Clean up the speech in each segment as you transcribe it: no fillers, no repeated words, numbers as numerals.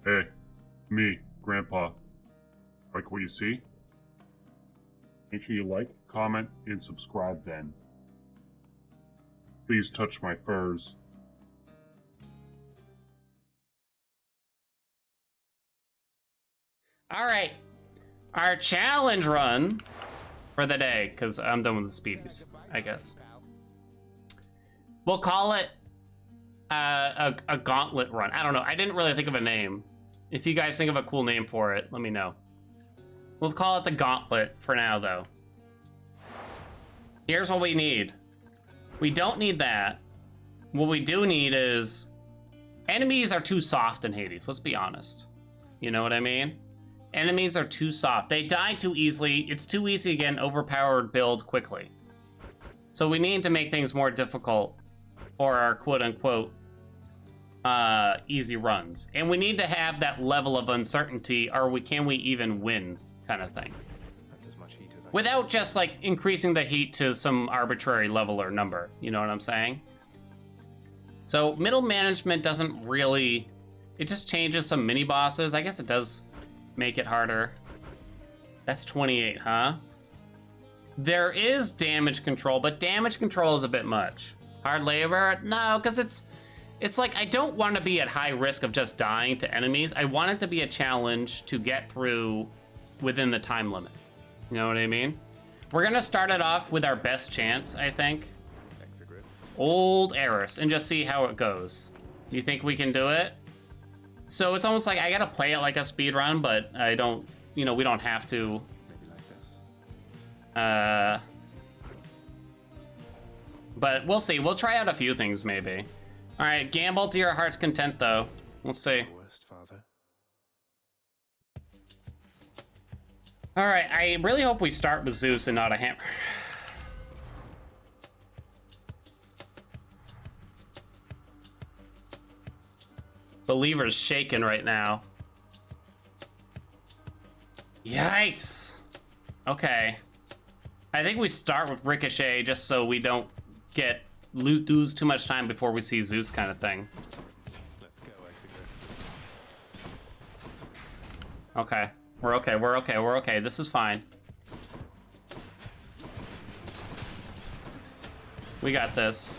Hey, me, Grandpa. Like what you see? Make sure you like, comment, and subscribe then. Please touch my furs. All right, our challenge run for the day, because I'm done with the speedies, I guess. We'll call it a gauntlet run. I don't know. I didn't really think of a name. If you guys think of a cool name for it, let me know. We'll call it the gauntlet for now, though. Here's what we need. We don't need that. What we do need is... enemies are too soft in Hades, let's be honest. You know what I mean? Enemies are too soft. They die too easily. It's too easy to get an overpowered build quickly. So we need to make things more difficult for our quote-unquote easy runs. And we need to have that level of uncertainty, or can we even win kind of thing. That's as much heat as I Without just like increasing the heat to some arbitrary level or number. You know what I'm saying? So middle management doesn't really... it just changes some mini bosses. I guess it does make it harder. That's 28, huh? There is damage control, but damage control is a bit much. Hard labor? No, because it's like I don't want to be at high risk of just dying to enemies. I want it to be a challenge to get through within the time limit. You know what I mean? We're gonna start it off with our best chance, I think. Old Eris, and just see how it goes. You think we can do it? So it's almost like I gotta play it like a speed run, but I don't, you know, we don't have to. maybe like this. But we'll see. We'll try out a few things, maybe. All right, gamble to your heart's content, though. Let's see. Worst father. All right, I really hope we start with Zeus and not a hammer. Believer's shaking right now. Yikes. Okay. I think we start with Ricochet just so we don't lose too much time before we see Zeus kind of thing. Let's go, Exegrid. Okay. We're okay, we're okay, we're okay. This is fine. We got this.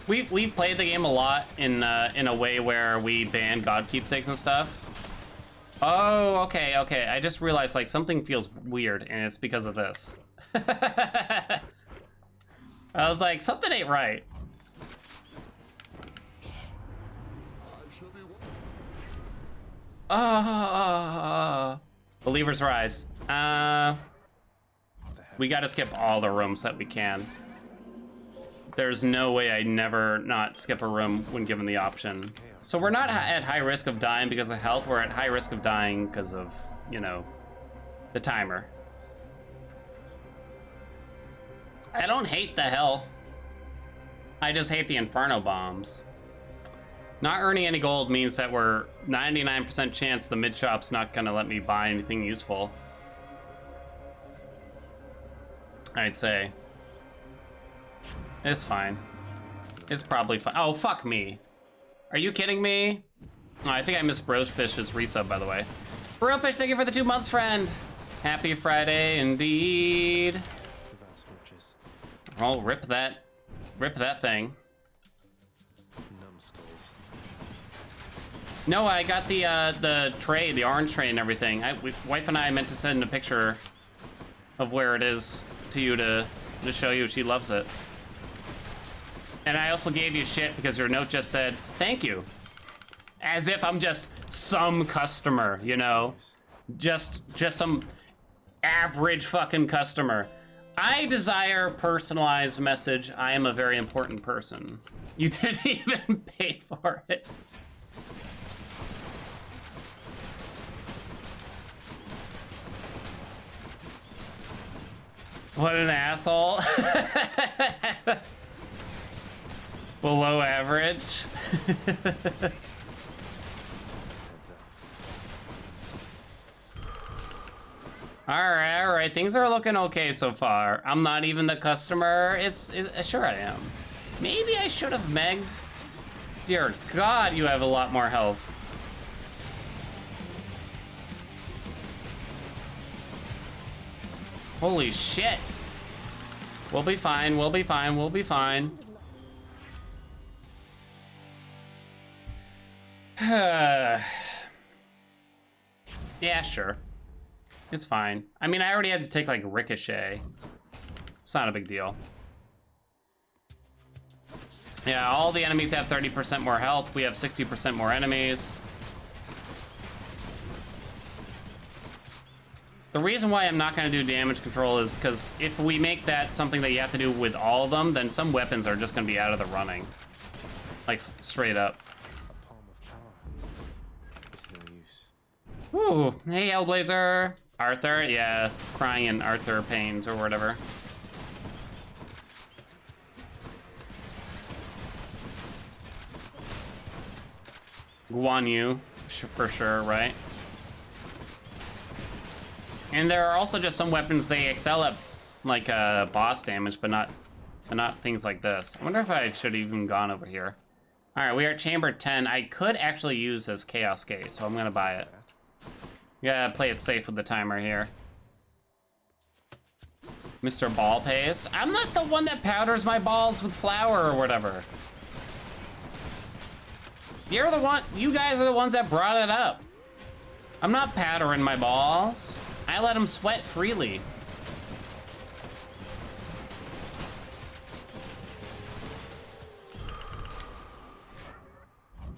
We've played the game a lot in a way where we ban god keepsakes and stuff. Oh, okay, okay. I just realized like something feels weird, and it's because of this. I was like, something ain't right. Believer's Rise. We gotta skip all the rooms that we can. There's no way I never not skip a room when given the option. So we're not at high risk of dying because of health. We're at high risk of dying because of, you know, the timer. I don't hate the health. I just hate the Inferno bombs. Not earning any gold means that we're 99% chance the mid shop's not gonna let me buy anything useful. I'd say. It's fine. It's probably fine. Oh, fuck me. Are you kidding me? Oh, I think I missed Brofish's resub, by the way. Brofish, thank you for the 2 months, friend. Happy Friday, indeed. Vast riches. Oh, rip that thing. Numbskulls. No, I got the tray, the orange tray and everything. Wife and I meant to send a picture of where it is to you to show you she loves it. And I also gave you shit because your note just said, thank you. As if I'm just some customer, you know? Just some average fucking customer. I desire personalized message. I am a very important person. You didn't even pay for it. What an asshole. Below average. All right, things are looking okay so far. I'm not even the customer. Sure I am. Maybe I should have megged. Dear God, you have a lot more health. Holy shit. We'll be fine, we'll be fine, we'll be fine. Yeah, sure. It's fine. I mean, I already had to take like Ricochet. It's not a big deal. Yeah, all the enemies have 30% more health. We have 60% more enemies. The reason why I'm not going to do damage control is because if we make that something that you have to do with all of them, then some weapons are just going to be out of the running. Like, straight up. A palm of power. It's no use. Ooh, hey, Hellblazer. Arthur, yeah, crying in Arthur pains or whatever. Guan Yu, for sure, right? And there are also just some weapons they excel at, like boss damage, but not things like this. I wonder if I should have even gone over here. All right, we are at chamber 10. I could actually use this Chaos Gate, so I'm gonna buy it. Yeah, play it safe with the timer here. Mr. Ball Paste. I'm not the one that powders my balls with flour or whatever. You're the one, you guys are the ones that brought it up. I'm not powdering my balls. I let them sweat freely.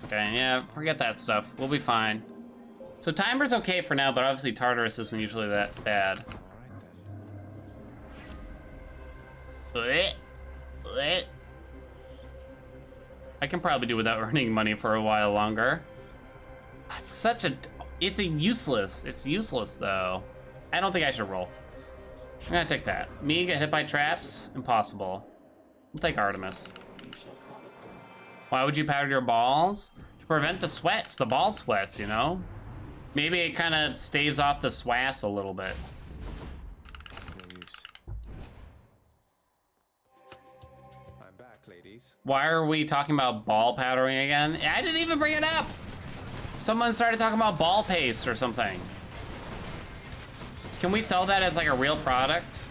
Okay, yeah, forget that stuff. We'll be fine. So timer's okay for now, but obviously Tartarus isn't usually that bad. Alright Blech. I can probably do without earning money for a while longer. It's useless though. I don't think I should roll. I'm gonna take that. Me get hit by traps? Impossible. We'll take Artemis. Why would you powder your balls? To prevent the sweats, the ball sweats, you know? Maybe it kind of staves off the swass a little bit. then. No use. I'm back, ladies. Why are we talking about ball powdering again? I didn't even bring it up! Someone started talking about ball paste or something. Can we sell that as like a real product?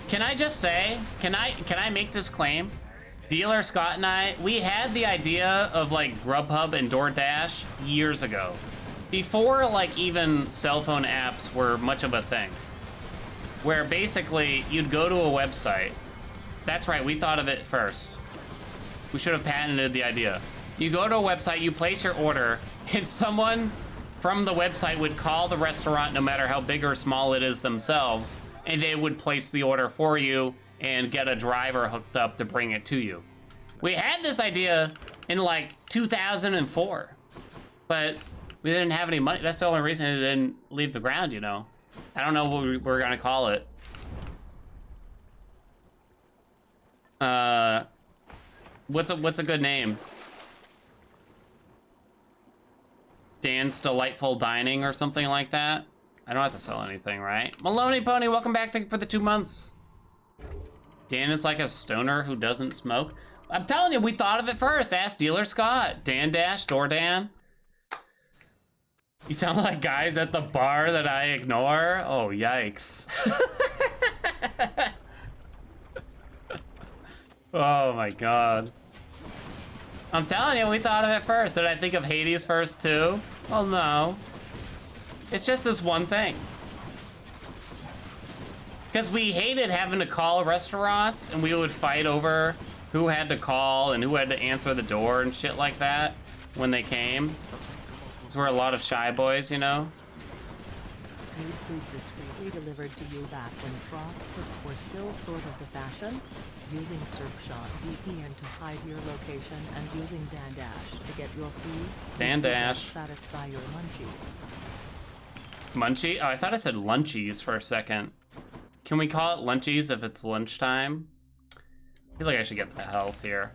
Can I just say, can I make this claim? Dealer Scott and I, we had the idea of like Grubhub and DoorDash years ago. Before like even cell phone apps were much of a thing. Where basically you'd go to a website. That's right, we thought of it first. We should have patented the idea. You go to a website, you place your order, and someone from the website would call the restaurant, no matter how big or small it is themselves, and they would place the order for you and get a driver hooked up to bring it to you. We had this idea in like 2004, but we didn't have any money. That's the only reason it didn't leave the ground, you know. I don't know what we're gonna call it. What's a good name? Dan's Delightful Dining or something like that. I don't have to sell anything, right? Maloney Pony, welcome back. Thank you for the 2 months. Dan is like a stoner who doesn't smoke. I'm telling you, we thought of it first. Ask Dealer Scott. Dan Dash, Dordan. You sound like guys at the bar that I ignore. Oh, yikes. Oh my God. I'm telling you, we thought of it first. Did I think of Hades first too? Well, no. It's just this one thing. Because we hated having to call restaurants, and we would fight over who had to call and who had to answer the door and shit like that when they came. Because we're a lot of shy boys, you know? Need food discreetly delivered to you back when frost tips were still sort of the fashion? Using Surfshot VPN to hide your location and using Dan Dash to get your food? Dan Dash. Satisfy your munchies. Munchie? Oh, I thought I said lunchies for a second. Can we call it lunchies if it's lunchtime? I feel like I should get the health here.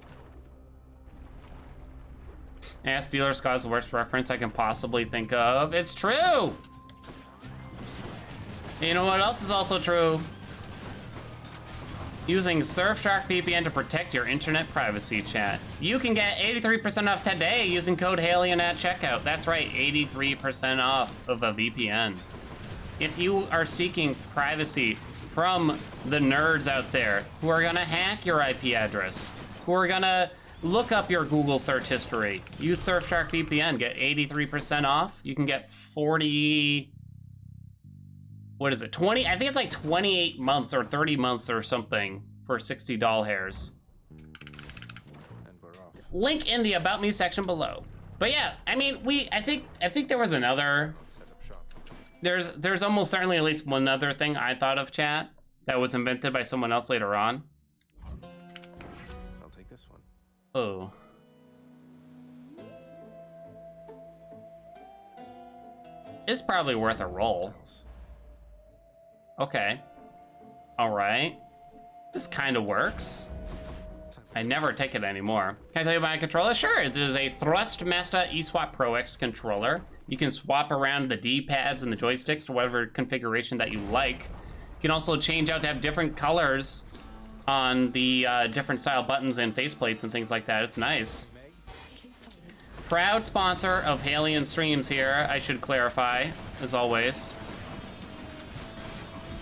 Ask Dealer Scott's the worst reference I can possibly think of. It's true! You know what else is also true? Using Surfshark VPN to protect your internet privacy, chat. You can get 83% off today using code Haelian at checkout. That's right, 83% off of a VPN. If you are seeking privacy from the nerds out there who are gonna hack your IP address, who are gonna look up your Google search history, use Surfshark VPN, get 83% off. You can get 40, what is it, 20? I think it's like 28 months or 30 months or something for 60 doll hairs. And we're off. Link in the About Me section below. But yeah, I mean, I think there was another, Set up shop. there's almost certainly at least one other thing I thought of, chat, that was invented by someone else later on. I'll take this one. Oh. It's probably worth a roll. Else. Okay. All right. This kind of works. I never take it anymore. Can I tell you about my controller? Sure, it is a Thrustmaster eSwap Pro X controller. You can swap around the D-pads and the joysticks to whatever configuration that you like. You can also change out to have different colors on the different style buttons and faceplates and things like that. It's nice. Proud sponsor of Haelian streams here, I should clarify, as always.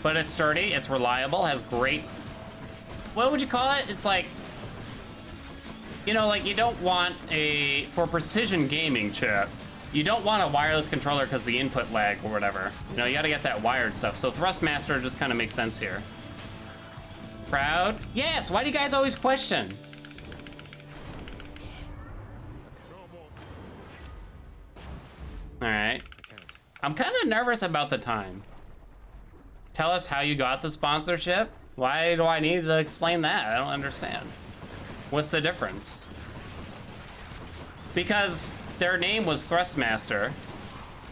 But it's sturdy, it's reliable, has great... What would you call it? It's like... You know, like, you don't want a... For precision gaming, chat, you don't want a wireless controller because the input lag or whatever. You know, you gotta get that wired stuff. So Thrustmaster just kind of makes sense here. Proud? Yes, why do you guys always question? Alright. I'm kind of nervous about the time. Tell us how you got the sponsorship? Why do I need to explain that? I don't understand. What's the difference? Because their name was Thrustmaster,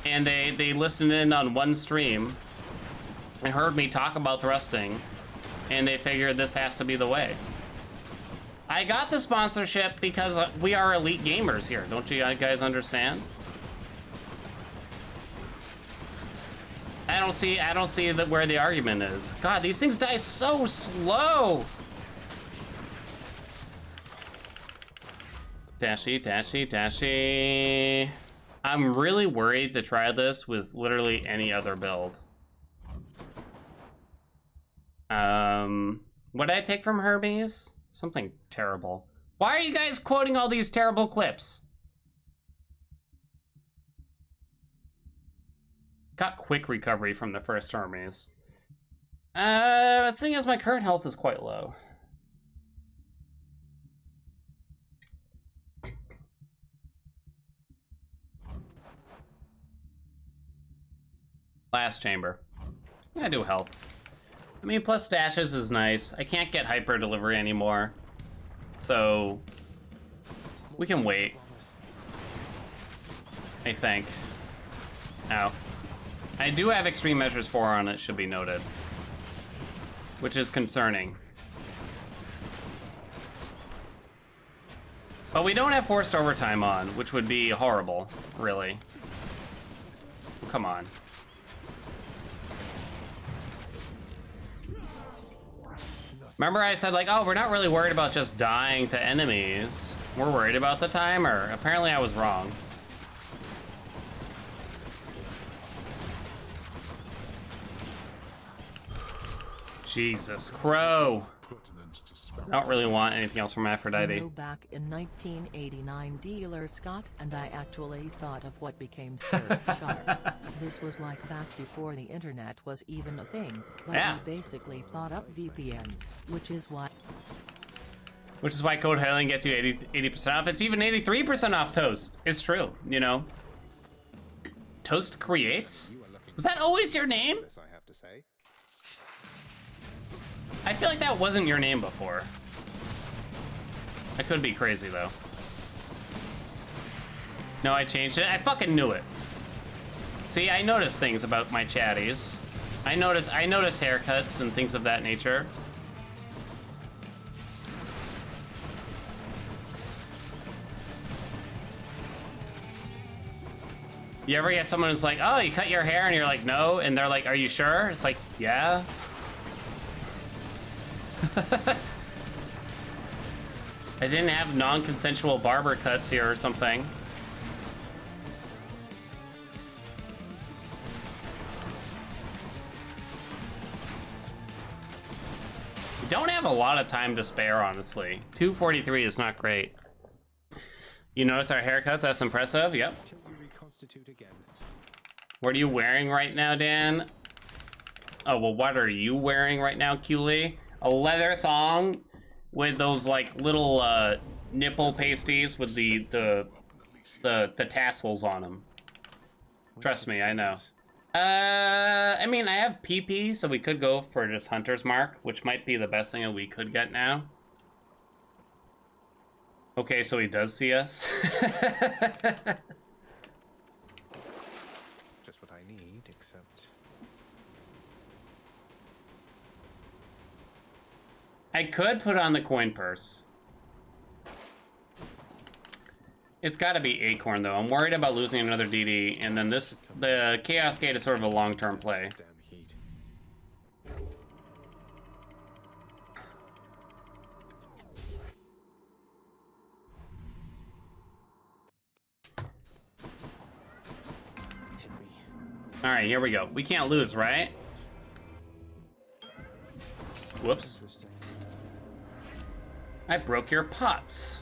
and they listened in on one stream and heard me talk about thrusting, and they figured this has to be the way. I got the sponsorship because we are elite gamers here. Don't you guys understand? I don't see that where the argument is. God, these things die so slow. Dashy, dashy, dashy. I'm really worried to try this with literally any other build. What did I take from Hermes? Something terrible. Why are you guys quoting all these terrible clips? Got quick recovery from the first Hermes. The thing is, my current health is quite low. Last chamber. I do health. I mean, plus stashes is nice. I can't get hyper delivery anymore, so we can wait. I think. Ow. I do have Extreme Measures 4 on it, should be noted, which is concerning. But we don't have forced overtime on, which would be horrible, really. Come on. Remember I said, like, oh, we're not really worried about just dying to enemies. We're worried about the timer. Apparently I was wrong. Jesus, Crow. I don't really want anything else from Aphrodite. You know, back in 1989, dealer Scott and I actually thought of what became Surfshark. This was like back before the internet was even a thing, but Yeah. we basically thought up VPNs, which is why Code Haelian gets you 80% off. It's even 83% off Toast. It's true, you know. Toast Creates? Was that always your name? This I have to say. I feel like that wasn't your name before. I could be crazy though. No, I changed it. I fucking knew it. See, I notice things about my chatties. I notice haircuts and things of that nature. You ever get someone who's like, oh, you cut your hair, and you're like, no, and they're like, are you sure? It's like, yeah. I didn't have non-consensual barber cuts here or something. Don't have a lot of time to spare, honestly. 2:43 is not great. You notice our haircuts? That's impressive. Yep. Till we reconstitute again. What are you wearing right now, Dan? Oh, well, what are you wearing right now, Cooley? A leather thong with those like little nipple pasties with the tassels on them. Trust me, I know. I mean, I have PP, so we could go for just Hunter's Mark, which might be the best thing that we could get now. Okay, so he does see us. Just what I need, except I could put on the coin purse. It's got to be Acorn, though. I'm worried about losing another DD, and then the Chaos Gate is sort of a long-term play. damn heat. Hit me. All right, here we go. We can't lose, right? Whoops. Interesting. I broke your pots.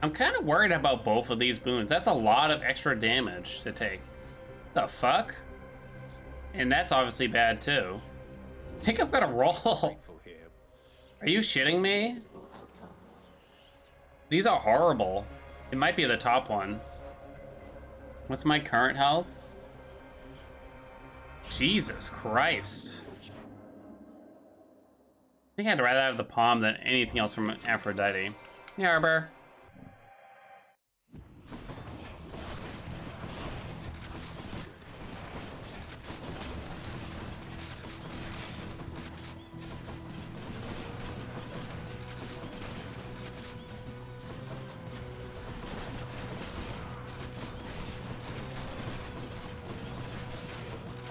I'm kind of worried about both of these boons. That's a lot of extra damage to take. The fuck? And that's obviously bad too. I think I'm gonna roll. Thankful here. Are you shitting me? These are horrible. It might be the top one. What's my current health? Jesus Christ. I think I'd rather have the palm than anything else from Aphrodite. Hey, Arbor.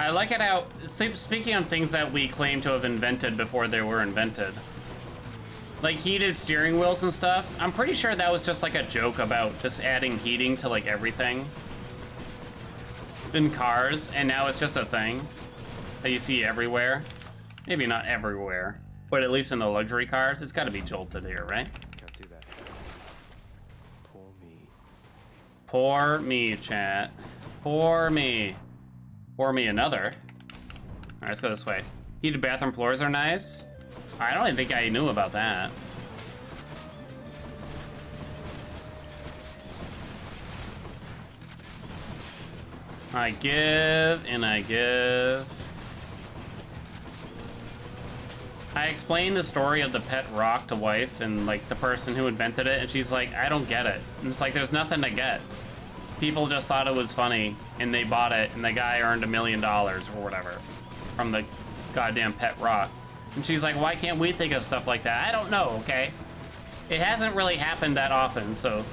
I like it how, speaking of things that we claim to have invented before they were invented, like heated steering wheels and stuff, I'm pretty sure that was just like a joke about just adding heating to like everything in cars, and now it's just a thing that you see everywhere. Maybe not everywhere, but at least in the luxury cars, it's gotta be jolted here, right? Can't do that. Poor me. Poor me, chat. Poor me. Pour me another. All right, let's go this way. Heated bathroom floors are nice. I don't even think I knew about that. I give and I give. I explained the story of the pet rock to wife and like the person who invented it, and she's like, I don't get it. And it's like, there's nothing to get. People just thought it was funny, and they bought it, and the guy earned $1 million or whatever from the goddamn pet rock. And she's like, why can't we think of stuff like that? I don't know, okay? It hasn't really happened that often, so.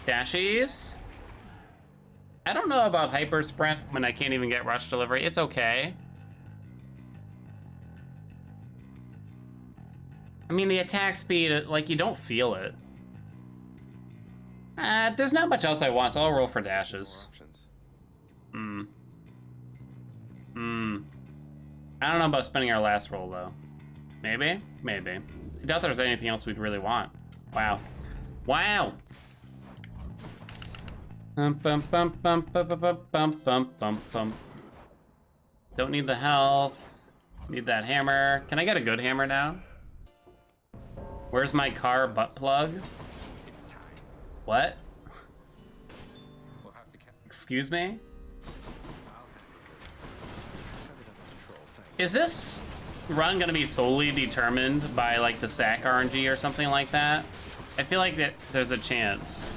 Dashies? I don't know about hyper sprint when I can't even get rush delivery. It's okay. I mean, the attack speed, like, you don't feel it. There's not much else I want, so I'll roll for dashes. I don't know about spending our last roll, though. Maybe? Maybe. I doubt there's anything else we'd really want. Wow. Wow! Bum, bum, bum, bum, bum, bum, bum, bum, bum, bum. Don't need the health. Need that hammer. Can I get a good hammer now? Where's my car butt plug? It's time. What? We'll have to Excuse me? I'll handle this. Have it under control, thanks. Is this run gonna be solely determined by like the sack RNG or something like that? I feel like that there's a chance.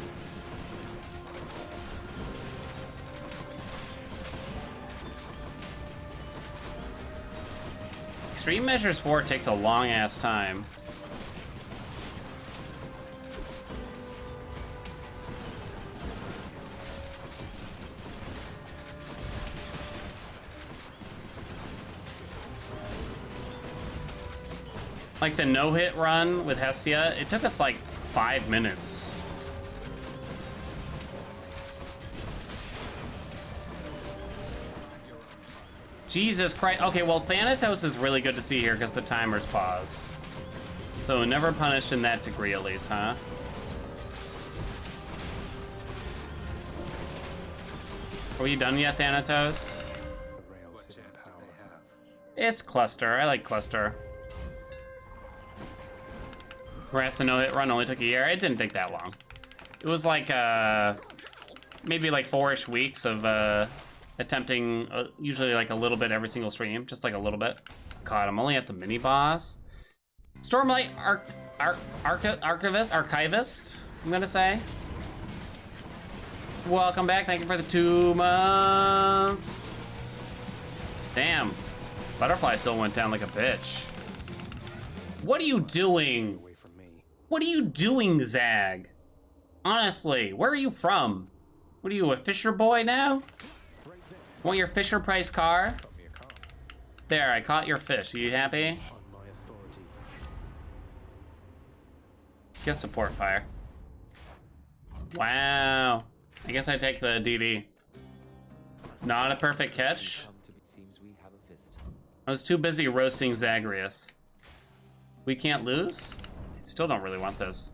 Extreme Measures 4 takes a long ass time. Like the no-hit run with Hestia, it took us like 5 minutes. Jesus Christ. Okay, well, Thanatos is really good to see here because the timer's paused. So never punished in that degree, at least, huh? Are we done yet, Thanatos? It's cluster. I like cluster. Whereas the no-hit run only took a year. It didn't take that long. It was like, maybe like 4-ish weeks of, attempting usually like a little bit every single stream. Just like a little bit. God, I'm only at the mini-boss. Stormlight Archivist, I'm gonna say. Welcome back. Thank you for the 2 months. Damn. Butterfly still went down like a bitch. What are you doing? Away from me. What are you doing, Zag? Honestly, where are you from? What are you, a Fisher boy now? Want your Fisher Price car? Got me a car. There, I caught your fish. Are you happy? On my authority. Get support fire. Wow. I guess I take the DD. Not a perfect catch. Seems we have a visitor. I was too busy roasting Zagreus. We can't lose? Still don't really want this.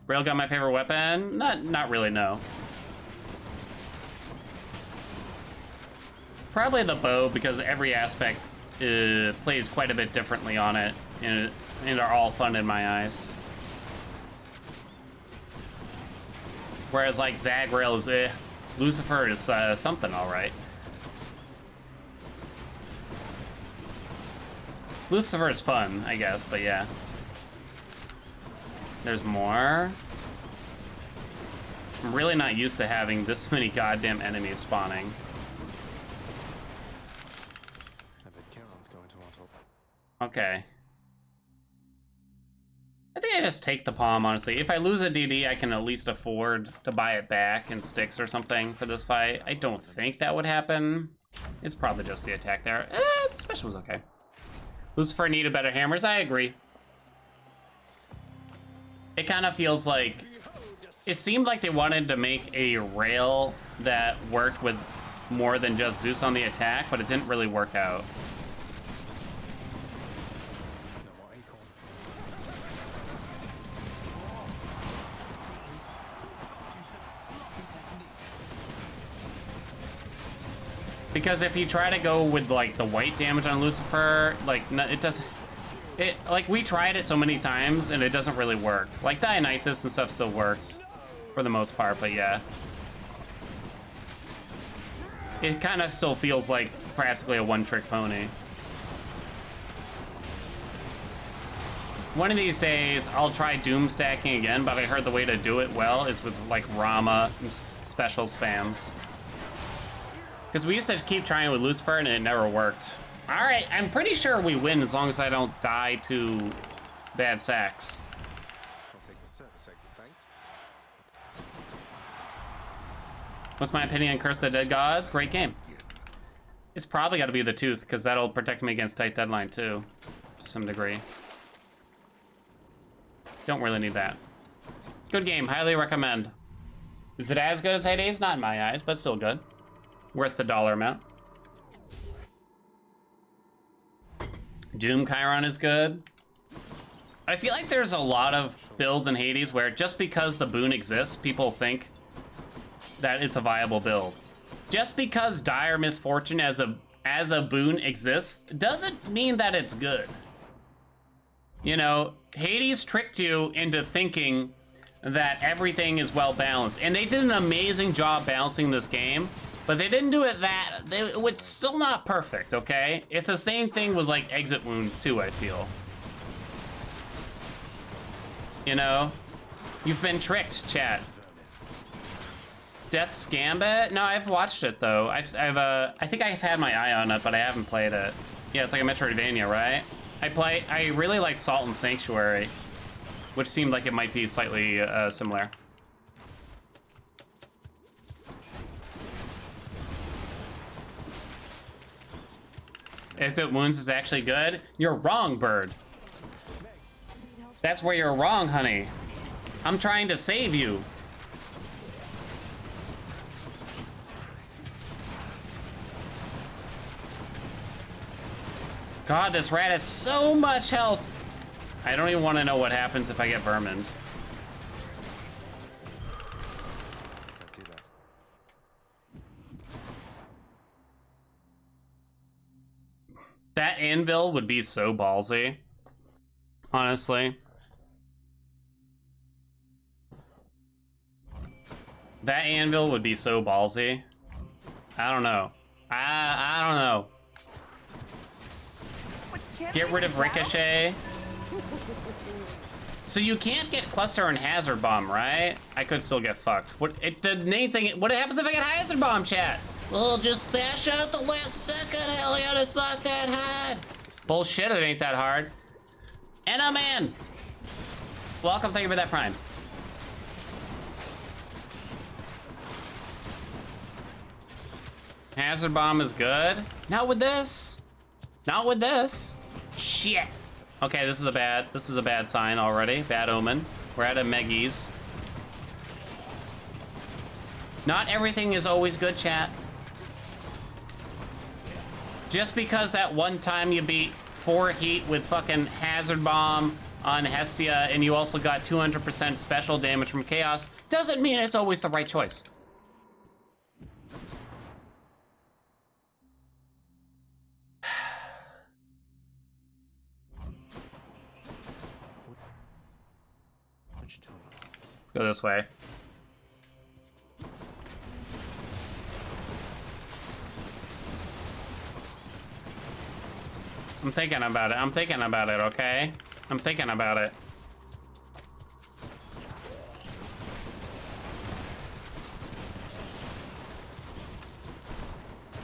Railgun my favorite weapon? Not really, no. Probably the bow, because every aspect plays quite a bit differently on it, and are all fun in my eyes. Whereas like Zagrael is Lucifer is something, all right. Lucifer is fun, I guess, but yeah. There's more. I'm really not used to having this many goddamn enemies spawning. I bet Charon's going to auto. Okay. I think I just take the palm, honestly. If I lose a DD, I can at least afford to buy it back in sticks or something for this fight. I don't think that would happen. It's probably just the attack there. The special was okay. Lucifer needed better hammers, I agree. It kind of feels like... It seemed like they wanted to make a rail that worked with more than just Zeus on the attack, but it didn't really work out. No more acorn. Because if you try to go with like the white damage on Lucifer, like it doesn't. It like we tried it so many times and it doesn't really work. Like Dionysus and stuff still works for the most part, but yeah, it kind of still feels like practically a one-trick pony. One of these days, I'll try Doom stacking again, but I heard the way to do it well is with like Rama and special spams. Because we used to keep trying with Lucifer and it never worked. All right, I'm pretty sure we win as long as I don't die to bad sacks. I'll take the service exit, thanks. What's my opinion on Curse of the Dead Gods? Great game. It's probably got to be the Tooth, because that'll protect me against tight deadline too, to some degree. Don't really need that. Good game, highly recommend. Is it as good as Hades? Not in my eyes, but still good. Worth the dollar amount. Doom Chiron is good. I feel like there's a lot of builds in Hades where just because the boon exists, people think that it's a viable build. Just because Dire Misfortune as a boon exists doesn't mean that it's good. You know, Hades tricked you into thinking that everything is well balanced, and they did an amazing job balancing this game. But they didn't do it it's still not perfect, okay? It's the same thing with like exit wounds too, I feel. You know? You've been tricked, chat. Death's Gambit? No, I've watched it though. I think I've had my eye on it, but I haven't played it. Yeah, it's like a Metroidvania, right? I really like Salt and Sanctuary, which seemed like it might be slightly similar. Exit Wounds is actually good? You're wrong, Bird. That's where you're wrong, honey. I'm trying to save you. God, this rat has so much health. I don't even want to know what happens if I get vermined. Can't do that. That anvil would be so ballsy. Honestly. That anvil would be so ballsy. I don't know. I don't know. Get rid of Ricochet. So you can't get Cluster and Hazard Bomb, right? I could still get fucked. The main thing, what happens if I get Hazard Bomb, chat? Well, just dash out the last second, Haelian. It's not that hard. Bullshit, it ain't that hard. Enno Man. Welcome, thank you for that prime. Hazard Bomb is good. Not with this. Not with this. Shit. Okay, this is a bad sign already. Bad omen. We're at a Meggies. Not everything is always good, chat. Just because that one time you beat 4 heat with fucking Hazard Bomb on Hestia and you also got 200% special damage from Chaos doesn't mean it's always the right choice. Let's go this way. I'm thinking about it. I'm thinking about it, okay? I'm thinking about it.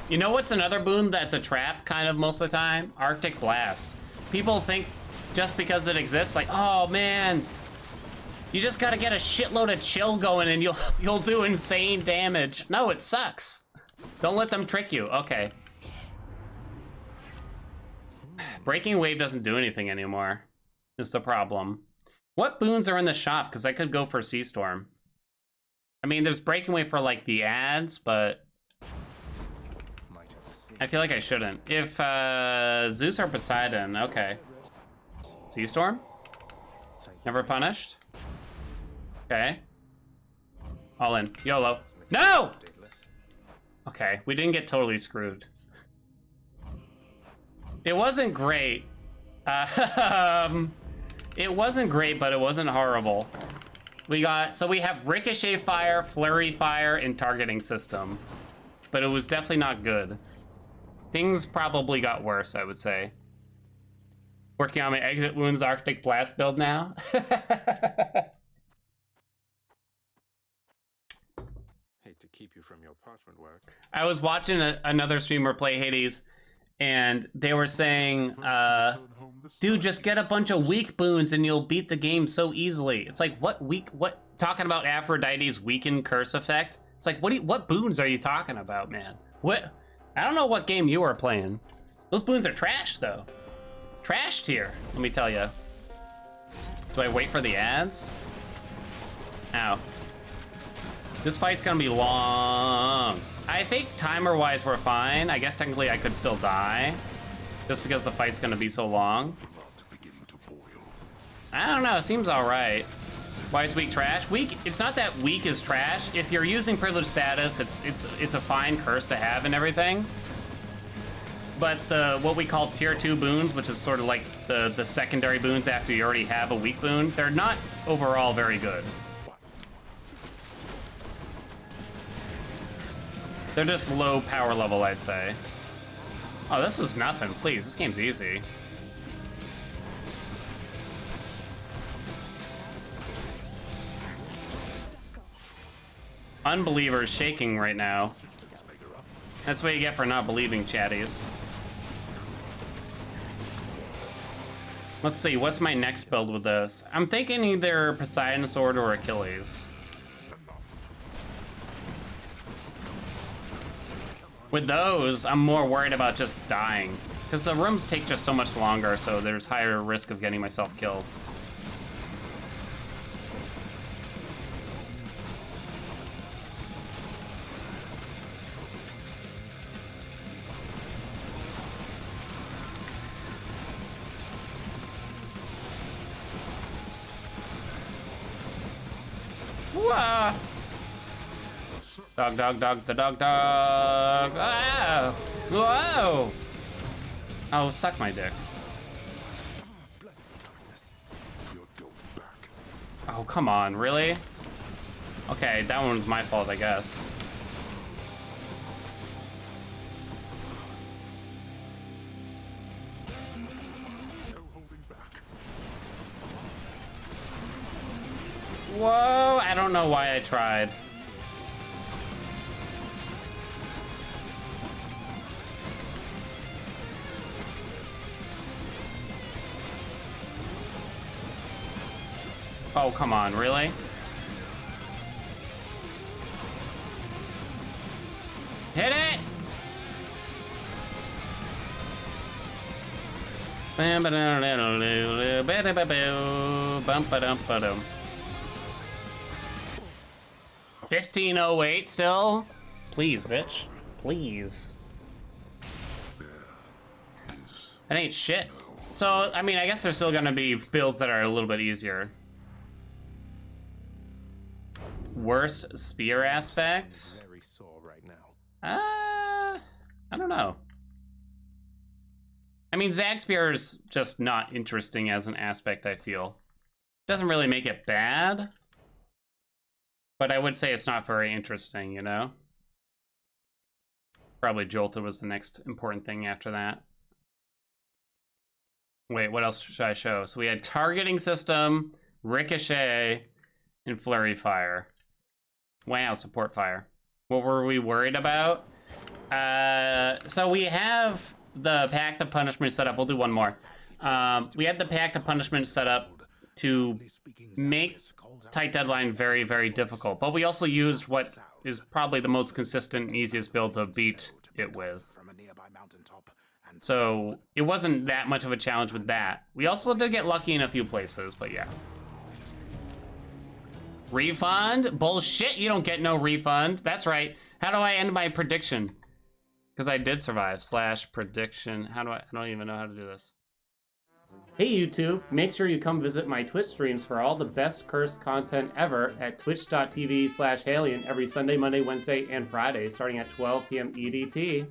You know what's another boon that's a trap, kind of, most of the time? Arctic Blast. People think just because it exists, like, oh, man, you just gotta get a shitload of chill going and you'll do insane damage. No, it sucks. Don't let them trick you. Okay. Breaking Wave doesn't do anything anymore, is the problem. What boons are in the shop? Because I could go for Sea Storm. I mean, there's Breaking Wave for, like, the ads, but I feel like I shouldn't. If Zeus or Poseidon, okay. Sea Storm? Never punished? Okay. All in. YOLO. No! Okay, we didn't get totally screwed. It wasn't great. It wasn't great, but it wasn't horrible. We have Ricochet Fire, Flurry Fire, and Targeting System. But it was definitely not good. Things probably got worse, I would say. Working on my Exit Wounds Arctic Blast build now. Hate to keep you from your parchment work. I was watching another streamer play Hades, and they were saying, dude, just get a bunch of weak boons and you'll beat the game so easily. It's like, what talking about Aphrodite's weakened curse effect? It's like, what boons are you talking about, man? What? I don't know what game you are playing. Those boons are trash, though. Trash tier, let me tell you. Do I wait for the ads? Ow. This fight's gonna be long. I think timer-wise we're fine. I guess technically I could still die, just because the fight's gonna be so long. I don't know, it seems all right. Why is weak trash? Weak, it's not that weak is trash. If you're using privileged status, it's a fine curse to have and everything. But what we call tier 2 boons, which is sort of like the secondary boons after you already have a weak boon, they're not overall very good. They're just low power level, I'd say. Oh, this is nothing, please. This game's easy. Unbeliever's shaking right now. That's what you get for not believing, chatties. Let's see, what's my next build with this? I'm thinking either Poseidon Sword or Achilles. With those, I'm more worried about just dying. Because the rooms take just so much longer, so there's higher risk of getting myself killed. Whoa. Dog, dog, dog, the dog, dog. Ah! Whoa! Oh, suck my dick. Oh, come on, really? Okay, that one was my fault, I guess. Whoa, I don't know why I tried. Oh, come on, really? Hit it! Bam, ba-dum, bum, ba-dum, ba-dum. 1508 still? Please, bitch. Please. That ain't shit. So, I mean, I guess there's still gonna be builds that are a little bit easier. Worst spear aspect? Very sore right now. I don't know. I mean, Zag Spear is just not interesting as an aspect, I feel. Doesn't really make it bad. But I would say it's not very interesting, you know? Probably Jolted was the next important thing after that. Wait, what else should I show? So we had targeting system, ricochet, and flurry fire. Wow, support fire. What were we worried about? So we have the Pact of Punishment set up. We'll do one more. We had the Pact of Punishment set up to make Tight Deadline very, very difficult. But we also used what is probably the most consistent and easiest build to beat it with. So it wasn't that much of a challenge with that. We also did get lucky in a few places, but yeah. Refund? Bullshit, you don't get no refund. That's right. How do I end my prediction? Because I did survive. / prediction. How do I don't even know how to do this. Hey YouTube, make sure you come visit my Twitch streams for all the best cursed content ever at twitch.tv/Haelian every Sunday, Monday, Wednesday, and Friday starting at 12 p.m. EDT.